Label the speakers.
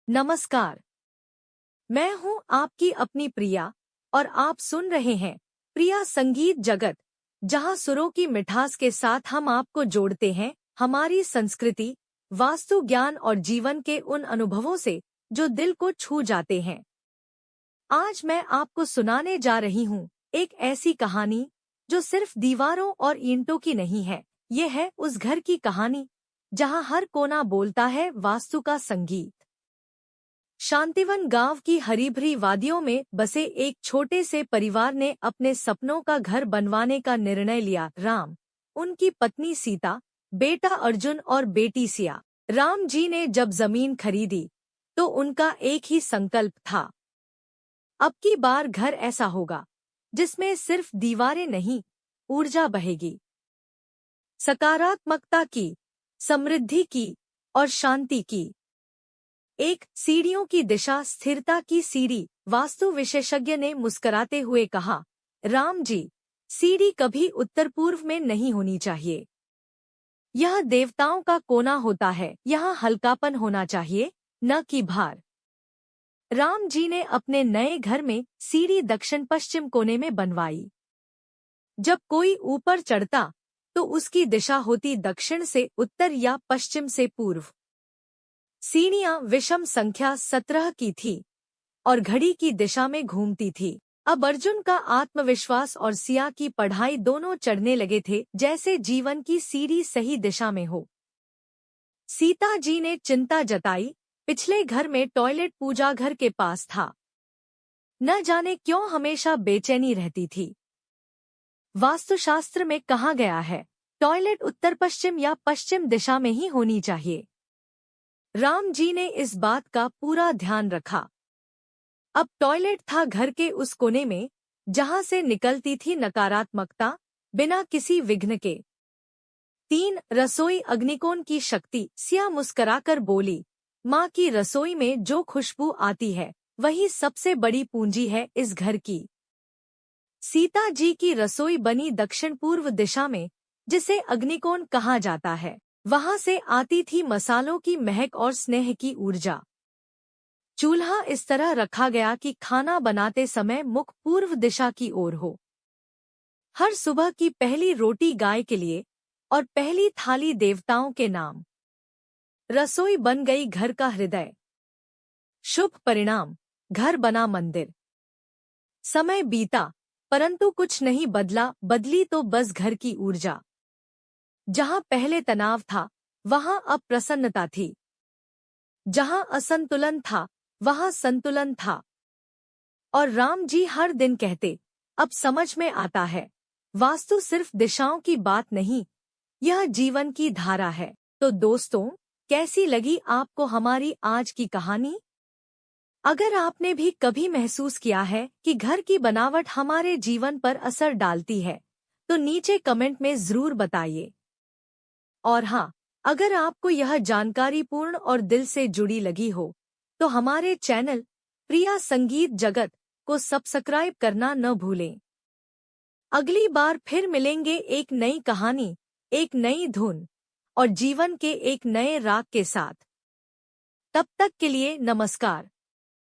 Speaker 1: नमस्कार। मैं हूं आपकी अपनी प्रिया और आप सुन रहे हैं प्रिया संगीत जगत, जहां सुरों की मिठास के साथ हम आपको जोड़ते हैं हमारी संस्कृति, वास्तु ज्ञान और जीवन के उन अनुभवों से जो दिल को छू जाते हैं। आज मैं आपको सुनाने जा रही हूं एक ऐसी कहानी जो सिर्फ दीवारों और ईंटों की नहीं है। ये है उस घर की कहानी जहां हर कोना बोलता है वास्तु का संगीत। शांतिवन गांव की हरी-भरी वादियों में बसे एक छोटे से परिवार ने अपने सपनों का घर बनवाने का निर्णय लिया। राम, उनकी पत्नी सीता, बेटा अर्जुन और बेटी सिया। राम जी ने जब जमीन खरीदी तो उनका एक ही संकल्प था, अब की बार घर ऐसा होगा जिसमें सिर्फ दीवारें नहीं, ऊर्जा बहेगी, सकारात्मकता की, समृद्धि की और शांति की। एक सीढ़ियों की दिशा, स्थिरता की सीढ़ी। वास्तु विशेषज्ञ ने मुस्कुराते हुए कहा, राम जी, सीढ़ी कभी उत्तर पूर्व में नहीं होनी चाहिए। यह देवताओं का कोना होता है, यहाँ हल्कापन होना चाहिए, न कि भार। राम जी ने अपने नए घर में सीढ़ी दक्षिण पश्चिम कोने में बनवाई। जब कोई ऊपर चढ़ता तो उसकी दिशा होती दक्षिण से उत्तर या पश्चिम से पूर्व। सीढ़ियां विषम संख्या 17 की थी और घड़ी की दिशा में घूमती थी। अब अर्जुन का आत्मविश्वास और सिया की पढ़ाई दोनों चढ़ने लगे थे, जैसे जीवन की सीढ़ी सही दिशा में हो। सीता जी ने चिंता जताई, पिछले घर में टॉयलेट पूजा घर के पास था, न जाने क्यों हमेशा बेचैनी रहती थी। वास्तुशास्त्र में कहा गया है, टॉयलेट उत्तर पश्चिम या पश्चिम दिशा में ही होनी चाहिए। राम जी ने इस बात का पूरा ध्यान रखा। अब टॉयलेट था घर के उस कोने में जहां से निकलती थी नकारात्मकता, बिना किसी विघ्न के। 3 रसोई, अग्निकोण की शक्ति। सिया मुस्कुराकर बोली, माँ की रसोई में जो खुशबू आती है वही सबसे बड़ी पूंजी है इस घर की। सीता जी की रसोई बनी दक्षिण पूर्व दिशा में, जिसे अग्निकोण कहा जाता है। वहां से आती थी मसालों की महक और स्नेह की ऊर्जा। चूल्हा इस तरह रखा गया कि खाना बनाते समय मुख पूर्व दिशा की ओर हो। हर सुबह की पहली रोटी गाय के लिए और पहली थाली देवताओं के नाम। रसोई बन गई घर का हृदय। शुभ परिणाम, घर बना मंदिर। समय बीता परंतु कुछ नहीं बदला, बदली तो बस घर की ऊर्जा। जहां पहले तनाव था वहां अब प्रसन्नता थी, जहां असंतुलन था वहां संतुलन था। और राम जी हर दिन कहते, अब समझ में आता है, वास्तु सिर्फ दिशाओं की बात नहीं, यह जीवन की धारा है। तो दोस्तों, कैसी लगी आपको हमारी आज की कहानी? अगर आपने भी कभी महसूस किया है कि घर की बनावट हमारे जीवन पर असर डालती है, तो नीचे कमेंट में जरूर बताइए। और हाँ, अगर आपको यह जानकारी पूर्ण और दिल से जुड़ी लगी हो तो हमारे चैनल प्रिया संगीत जगत को सब्सक्राइब करना न भूलें। अगली बार फिर मिलेंगे एक नई कहानी, एक नई धुन और जीवन के एक नए राग के साथ। तब तक के लिए नमस्कार।